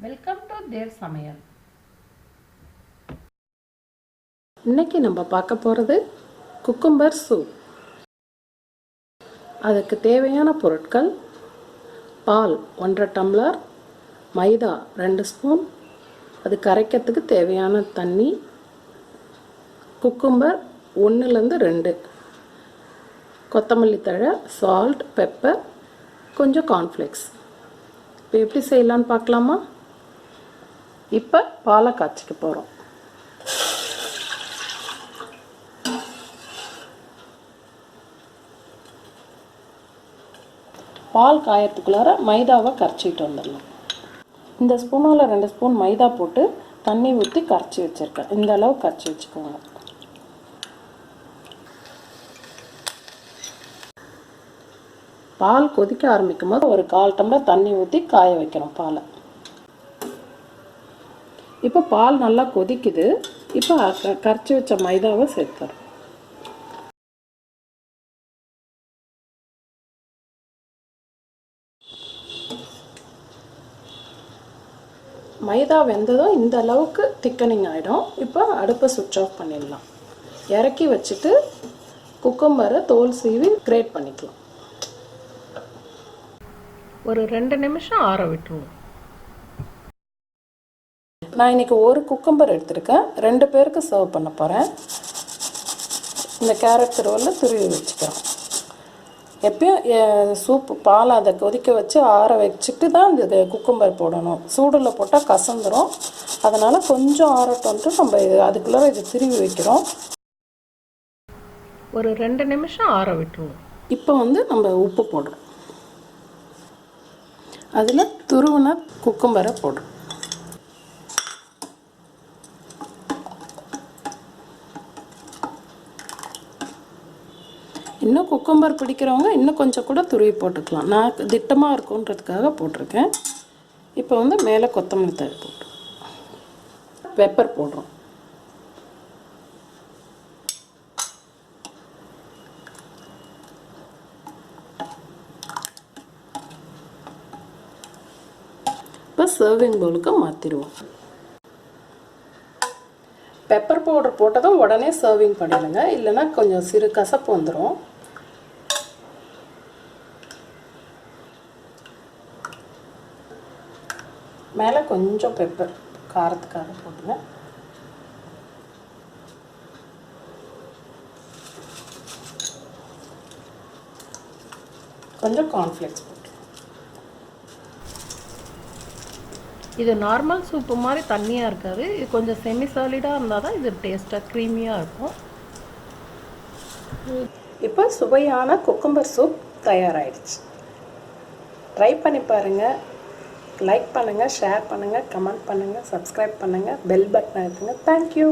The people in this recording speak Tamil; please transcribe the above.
வெல்கம் டு தேவ் சமையல். இன்னைக்கு நம்ம பார்க்க போகிறது குக்கும்பர் சூப். அதுக்கு தேவையான பொருட்கள்: பால் 1.5 டம்ளர், மைதா 2 ஸ்பூன், அது கரைக்கிறதுக்கு தேவையான தண்ணி, குக்கும்பர் 1லேருந்து 2, கொத்தமல்லி தழை, சால்ட் பெப்பர், கொஞ்சம் கார்ன்ஃப்ளேக்ஸ். இப்போ எப்படி செய்யலான்னு பார்க்கலாமா? இப்போ பாலை காய்ச்சிக்க போகிறோம். பால் காயறதுக்குள்ளார மைதாவை கரைச்சிட்டு வந்துடலாம். இந்த ஸ்பூனால் 2 ஸ்பூன் மைதா போட்டு தண்ணி ஊற்றி கரைச்சி வச்சுருக்கேன். இந்த அளவு கரைச்சி வச்சுக்கோங்க. பால் கொதிக்க ஆரம்பிக்கும் போது ஒரு 1/4 டம்ளர் தண்ணி ஊற்றி காய வைக்கணும் பாலை. இப்போ பால் நல்லா கொதிக்குது. இப்போ கரைச்சி வச்ச மைதாவை சேர்த்துறோம். மைதா வெந்ததும் இந்த அளவுக்கு திக்கனிங் ஆகிடும். இப்போ அடுப்பை சுவிட்ச் ஆஃப் பண்ணிடலாம். இறக்கி வச்சுட்டு குக்கும்பரை தோல் சீவி கிரேட் பண்ணிக்கலாம். ஒரு 2 நிமிஷம் ஆற விட்டுருவோம். நான் இன்றைக்கி ஒரு குக்கும்பர் எடுத்துருக்கேன். 2 பேருக்கு சர்வ் பண்ண போகிறேன். இந்த கேரட் துருவலில் துருவி வச்சுக்கிறோம். எப்பயும் சூப்பு பால் அதை கொதிக்க வச்சு ஆற வச்சுட்டு தான் இந்த குக்கும்பர் போடணும். சூடில் போட்டால் கசந்துடும். அதனால் கொஞ்சம் ஆறட்டோன்ட்டு நம்ம அதுக்குள்ளே இது திருவி வைக்கிறோம். ஒரு 2 நிமிஷம் ஆற விட்டுருவோம். இப்போ நம்ம உப்பு போடுறோம். அதில் துருவின குக்கும்பரை போடுறோம். இன்னும் குக்கும்பர் பிடிக்கிறவங்க இன்னும் கொஞ்சம் கூட துருவி போட்டுக்கலாம். நான் திட்டமாக இருக்குன்றதுக்காக போட்டிருக்கேன். இப்போ மேலே கொத்தமல்லி தழை போட்டுருவோம். பெப்பர் போடுறோம். இப்போ சர்விங் பவுலுக்கு மாற்றிடுவோம். பெப்பர் பவுடர் போட்டதும் உடனே சர்விங் பண்ணிடுங்க, இல்லைன்னா கொஞ்சம் சிறு கசப்பு வந்துடும். மேலே கொஞ்சம் பெப்பர் காரத்துக்காக போட்டுங்க. கொஞ்சம் கார்ன்ஃப்ளேக்ஸ் போட்டு. இது நார்மல் சூப்பு மாதிரி தண்ணியாக இருக்காது. இது கொஞ்சம் செமி சாலிடாக இருந்தால் தான் இது டேஸ்ட்டாக க்ரீமியாக இருக்கும். இப்போ சுவையான குக்கும்பர் சூப் தயாராகிடுச்சு. ட்ரை பண்ணி பாருங்கள். லைக் பண்ணுங்கள், ஷேர் பண்ணுங்கள், கமெண்ட் பண்ணுங்கள், சப்ஸ்கிரைப் பண்ணுங்கள், பெல் பட்டன் அழுத்துங்க. தேங்க்யூ.